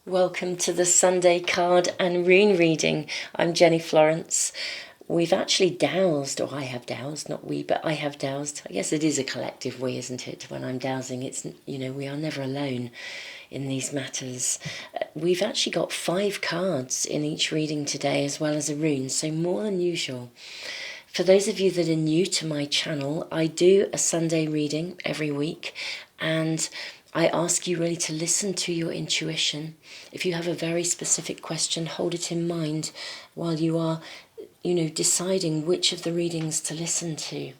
Welcome to the Sunday card and rune reading. I'm Jenny Florence. We've actually dowsed, or I have dowsed, not we, but I have dowsed. I guess it is a collective we, isn't it? When I'm dowsing, it's, we are never alone in these matters. We've actually got 5 cards in each reading today, as well as a rune, so more than usual. For those of you that are new to my channel, I do a Sunday reading every week, and I ask you really to listen to your intuition. If you have a very specific question, hold it in mind while you are, deciding which of the readings to listen to.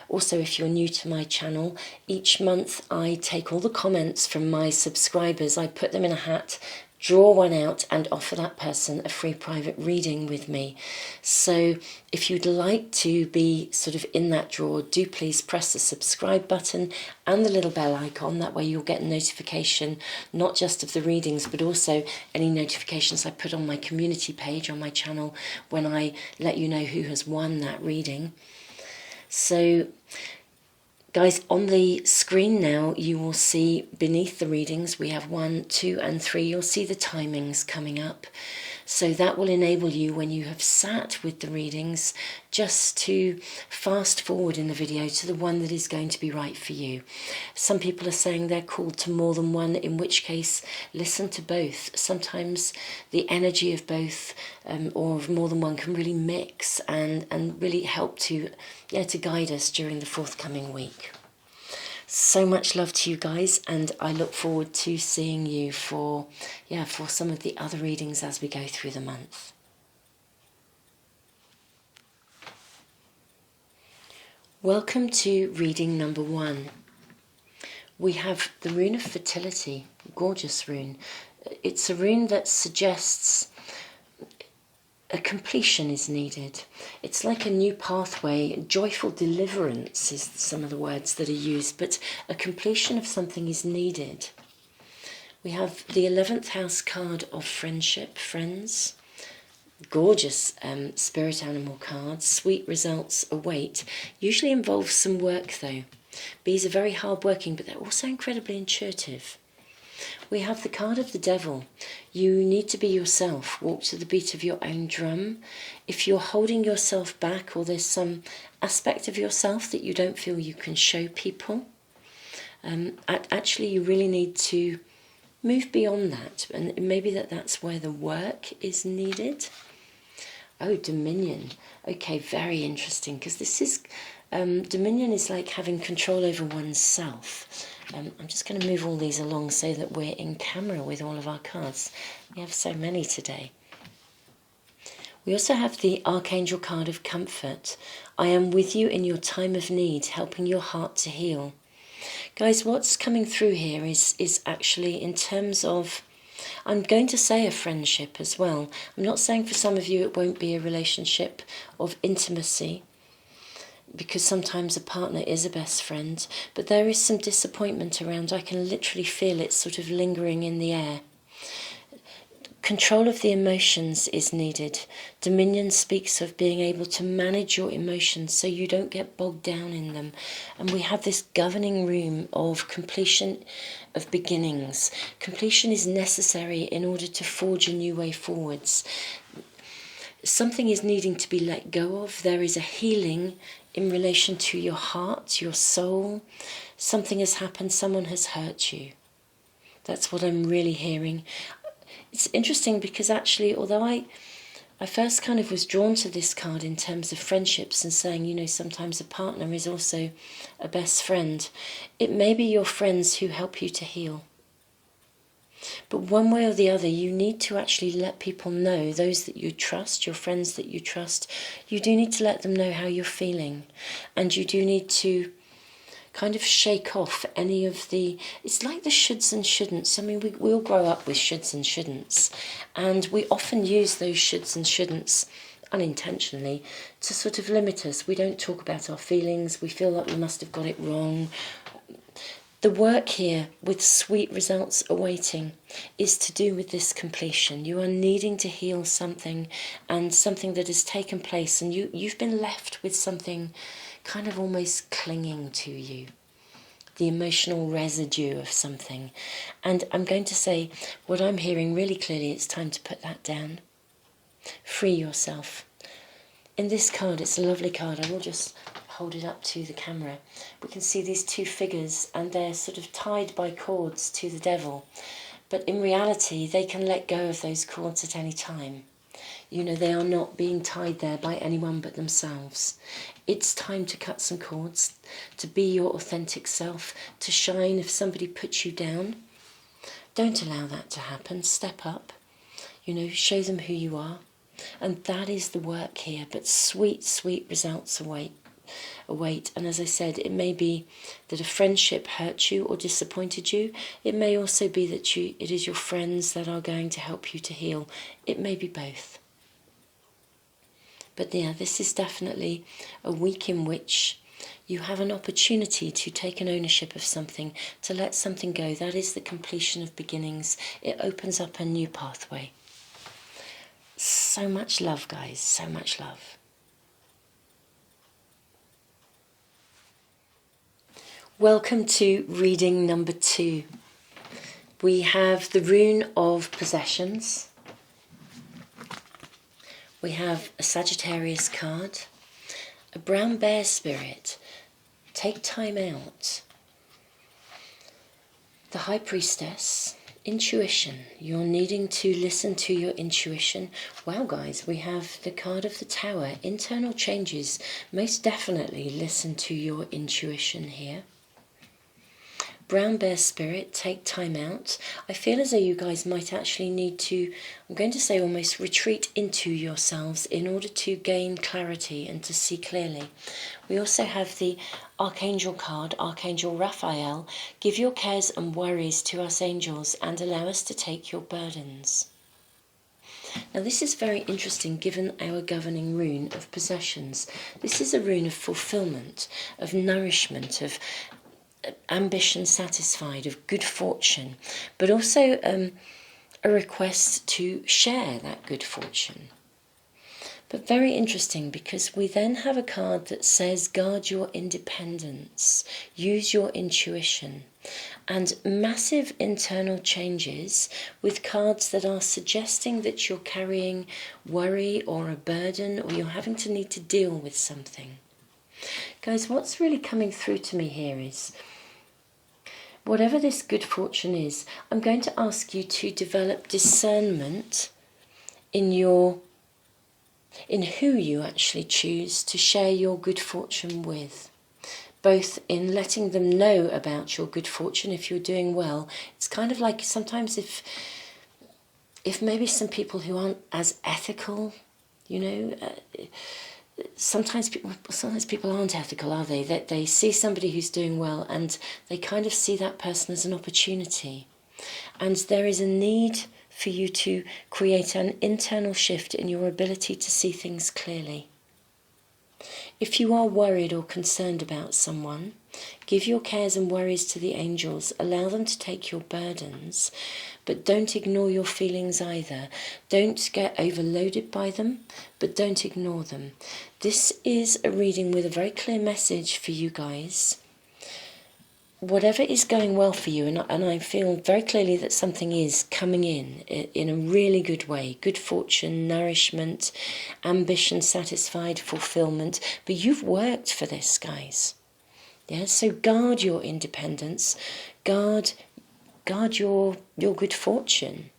Also, if you're new to my channel, each month I take all the comments from my subscribers, I put them in a hat, draw one out and offer that person a free private reading with me. So if you'd like to be sort of in that draw, do please press the subscribe button and the little bell icon. That way you'll get a notification, not just of the readings, but also any notifications I put on my community page on my channel when I let you know who has won that reading. So guys, on the screen now, you will see beneath the readings, we have 1, 2, and 3. You'll see the timings coming up. So that will enable you, when you have sat with the readings, just to fast forward in the video to the one that is going to be right for you. Some people are saying they're called to more than one, in which case listen to both. Sometimes the energy of both or of more than one can really mix and really help to guide us during the forthcoming week. So much love to you guys, and I look forward to seeing you for some of the other readings as we go through the month. Welcome to reading number 1. We have the rune of fertility, gorgeous rune. It's a rune that suggests a completion is needed. It's like a new pathway. Joyful deliverance is some of the words that are used, but a completion of something is needed. We have the 11th house card of friendship, friends. Gorgeous spirit animal card. Sweet results await. Usually involves some work though. Bees are very hard working, but they're also incredibly intuitive. We have the card of the devil. You need to be yourself. Walk to the beat of your own drum. If you're holding yourself back, or there's some aspect of yourself that you don't feel you can show people, actually you really need to move beyond that. And maybe that's where the work is needed. Oh, dominion. Okay, very interesting, because this is... dominion is like having control over oneself. I'm just going to move all these along so that we're in camera with all of our cards. We have so many today. We also have the Archangel card of comfort. I am with you in your time of need, helping your heart to heal. Guys, what's coming through here is actually in terms of... I'm going to say a friendship as well. I'm not saying for some of you it won't be a relationship of intimacy, because sometimes a partner is a best friend, but there is some disappointment around. I can literally feel it sort of lingering in the air. Control of the emotions is needed. Dominion speaks of being able to manage your emotions so you don't get bogged down in them. And we have this governing rune of completion of beginnings. Completion is necessary in order to forge a new way forwards. Something is needing to be let go of. There is a healing in relation to your heart, your soul. Something has happened, someone has hurt you. That's what I'm really hearing. It's interesting because actually, although I first kind of was drawn to this card in terms of friendships and saying, sometimes a partner is also a best friend, it may be your friends who help you to heal. But one way or the other, you need to actually let people know, those that you trust, your friends that you trust, you do need to let them know how you're feeling. And you do need to kind of shake off any of the... It's like the shoulds and shouldn'ts. I mean, we all grow up with shoulds and shouldn'ts. And we often use those shoulds and shouldn'ts unintentionally to sort of limit us. We don't talk about our feelings. We feel like we must have got it wrong. The work here with sweet results awaiting is to do with this completion. You are needing to heal something, and something that has taken place, and you've been left with something kind of almost clinging to you. the emotional residue of something. And I'm going to say what I'm hearing really clearly, it's time to put that down. Free yourself. In this card, it's a lovely card. I will just hold it up to the camera. We can see these two figures and they're sort of tied by cords to the devil. But in reality, they can let go of those cords at any time. You know, they are not being tied there by anyone but themselves. It's time to cut some cords, to be your authentic self, to shine if somebody puts you down. Don't allow that to happen. Step up. You know, show them who you are. And that is the work here, but sweet, sweet results await. And as I said, it may be that a friendship hurt you or disappointed you. It may also be that it is your friends that are going to help you to heal. It may be both. But yeah, this is definitely a week in which you have an opportunity to take an ownership of something, to let something go. That is the completion of beginnings. It opens up a new pathway. So much love, guys, so much love. Welcome to reading number 2. We have the rune of possessions. We have a Sagittarius card, a brown bear spirit. Take time out. The High Priestess. Intuition. You're needing to listen to your intuition. Wow, guys, we have the card of the Tower. Internal changes. Most definitely listen to your intuition here. Brown bear spirit, take time out. I feel as though you guys might actually need to, I'm going to say almost retreat into yourselves in order to gain clarity and to see clearly. We also have the Archangel card, Archangel Raphael. Give your cares and worries to us angels and allow us to take your burdens. Now this is very interesting given our governing rune of possessions. This is a rune of fulfillment, of nourishment, of ambition satisfied, of good fortune, but also a request to share that good fortune. But very interesting because we then have a card that says guard your independence, use your intuition, and massive internal changes with cards that are suggesting that you're carrying worry or a burden or you're having to need to deal with something. Guys, what's really coming through to me here is whatever this good fortune is, I'm going to ask you to develop discernment in who you actually choose to share your good fortune with. Both in letting them know about your good fortune if you're doing well. It's kind of like sometimes if maybe some people who aren't as ethical, you know, sometimes people aren't ethical, are they? That they see somebody who's doing well and they kind of see that person as an opportunity. And there is a need for you to create an internal shift in your ability to see things clearly. If you are worried or concerned about someone, give your cares and worries to the angels. Allow them to take your burdens, but don't ignore your feelings either. Don't get overloaded by them, but don't ignore them. This is a reading with a very clear message for you guys. Whatever is going well for you, and I feel very clearly that something is coming in a really good way. Good fortune, nourishment, ambition satisfied, fulfillment. But you've worked for this, guys. Yeah, so guard your independence. Guard your good fortune.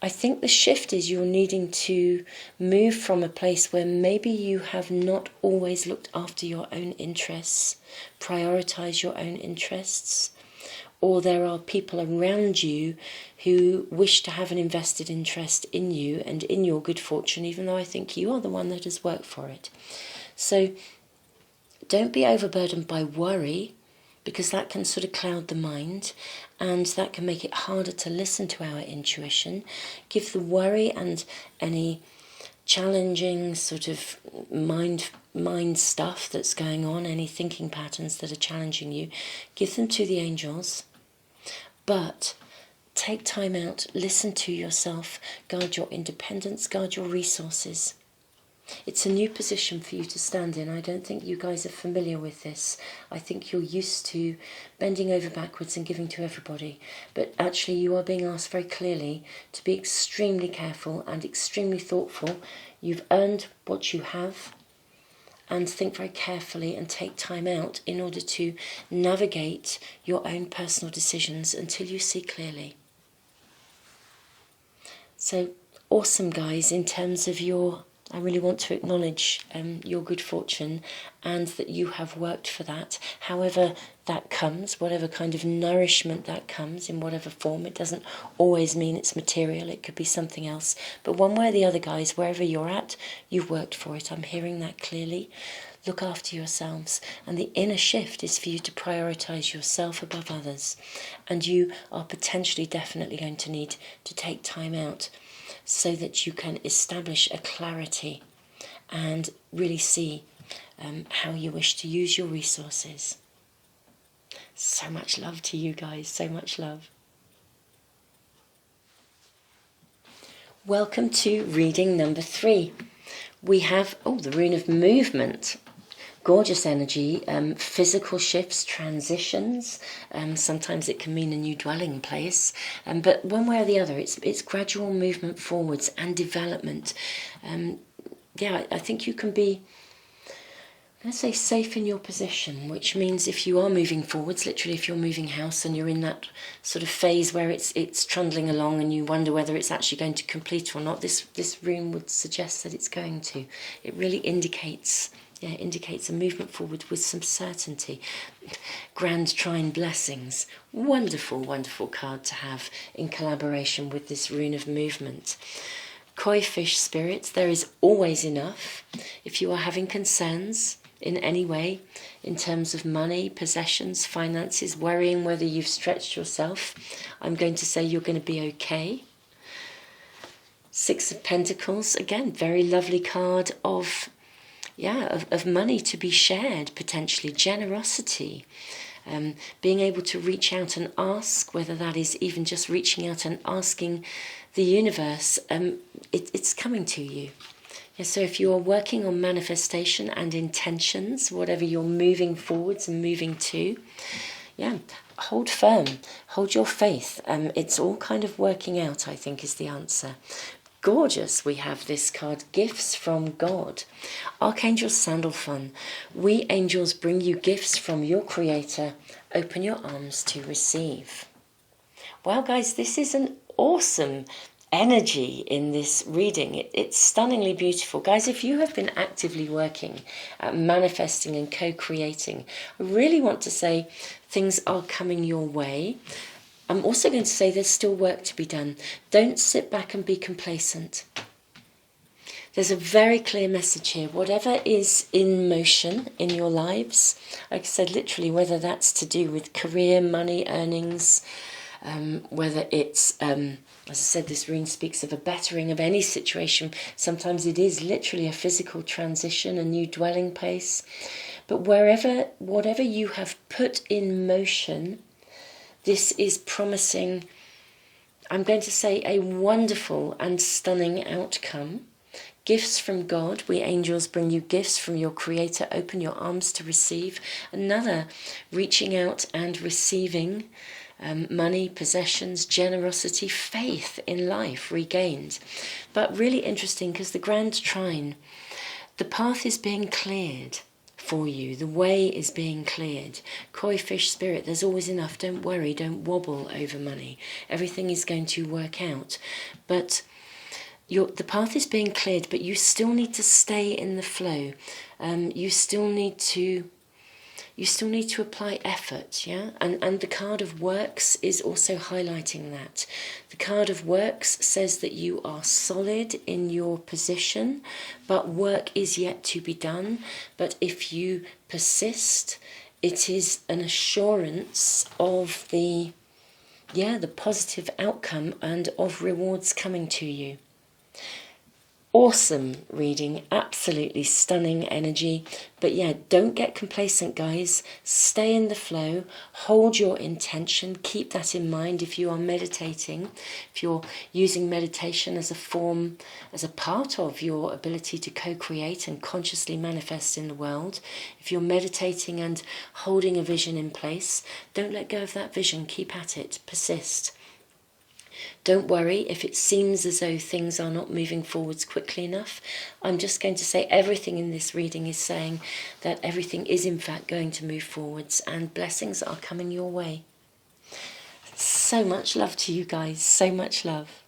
I think the shift is you're needing to move from a place where maybe you have not always looked after your own interests, prioritize your own interests, or there are people around you who wish to have an invested interest in you and in your good fortune, even though I think you are the one that has worked for it. So don't be overburdened by worry, because that can sort of cloud the mind and that can make it harder to listen to our intuition. Give the worry and any challenging sort of mind stuff that's going on, any thinking patterns that are challenging you, give them to the angels. But take time out, listen to yourself, guard your independence, guard your resources. It's a new position for you to stand in. I don't think you guys are familiar with this. I think you're used to bending over backwards and giving to everybody. But actually you are being asked very clearly to be extremely careful and extremely thoughtful. You've earned what you have, and think very carefully and take time out in order to navigate your own personal decisions until you see clearly. So awesome, guys, in terms of I really want to acknowledge your good fortune and that you have worked for that. However that comes, whatever kind of nourishment that comes, in whatever form, it doesn't always mean it's material, it could be something else. But one way or the other, guys, wherever you're at, you've worked for it. I'm hearing that clearly. Look after yourselves. And the inner shift is for you to prioritise yourself above others. And you are potentially definitely going to need to take time out so that you can establish a clarity and really see how you wish to use your resources. So much love to you guys, so much love. Welcome to reading number 3. We have, the Rune of Movement. Gorgeous energy, physical shifts, transitions. Sometimes it can mean a new dwelling place, but one way or the other, it's gradual movement forwards and development. I think you can be, let's say, safe in your position, which means if you are moving forwards, literally if you're moving house and you're in that sort of phase where it's trundling along and you wonder whether it's actually going to complete or not, this rune would suggest that it's going to. It really indicates a movement forward with some certainty. Grand Trine Blessings. Wonderful, wonderful card to have in collaboration with this Rune of Movement. Koi fish spirits, there is always enough. If you are having concerns in any way, in terms of money, possessions, finances, worrying whether you've stretched yourself, I'm going to say you're going to be okay. Six of Pentacles, again, very lovely card of money to be shared, potentially, generosity, being able to reach out and ask, whether that is even just reaching out and asking the universe, it's coming to you. So if you are working on manifestation and intentions, whatever you're moving forwards and moving to, hold firm, hold your faith. It's all kind of working out, I think, is the answer. Gorgeous, we have this card, Gifts from God. Archangel Sandalphon, we angels bring you gifts from your Creator. Open your arms to receive. Well, guys, this is an awesome energy in this reading. It's stunningly beautiful. Guys, if you have been actively working at manifesting and co-creating, I really want to say things are coming your way. I'm also going to say there's still work to be done. Don't sit back and be complacent. There's a very clear message here. Whatever is in motion in your lives, like I said, literally, whether that's to do with career, money, earnings, whether it's, as I said, this rune speaks of a bettering of any situation. Sometimes it is literally a physical transition, a new dwelling place. But whatever you have put in motion, this is promising, I'm going to say, a wonderful and stunning outcome. Gifts from God. We angels bring you gifts from your Creator. Open your arms to receive. Another reaching out and receiving money, possessions, generosity, faith in life regained. But really interesting because the Grand Trine, the path is being cleared for you. The way is being cleared. Koi fish spirit, there's always enough. Don't worry, don't wobble over money. Everything is going to work out. But the path is being cleared, but you still need to stay in the flow. You still need to apply effort, And the card of Works is also highlighting that. The card of Works says that you are solid in your position, but work is yet to be done. But if you persist, it is an assurance of the positive outcome and of rewards coming to you. Awesome reading, absolutely stunning energy. But yeah, don't get complacent, guys. Stay in the flow, hold your intention, keep that in mind if you are meditating, if you're using meditation as a form, as a part of your ability to co-create and consciously manifest in the world. If you're meditating and holding a vision in place, don't let go of that vision, keep at it, persist. Don't worry if it seems as though things are not moving forwards quickly enough. I'm just going to say everything in this reading is saying that everything is in fact going to move forwards and blessings are coming your way. So much love to you guys, so much love.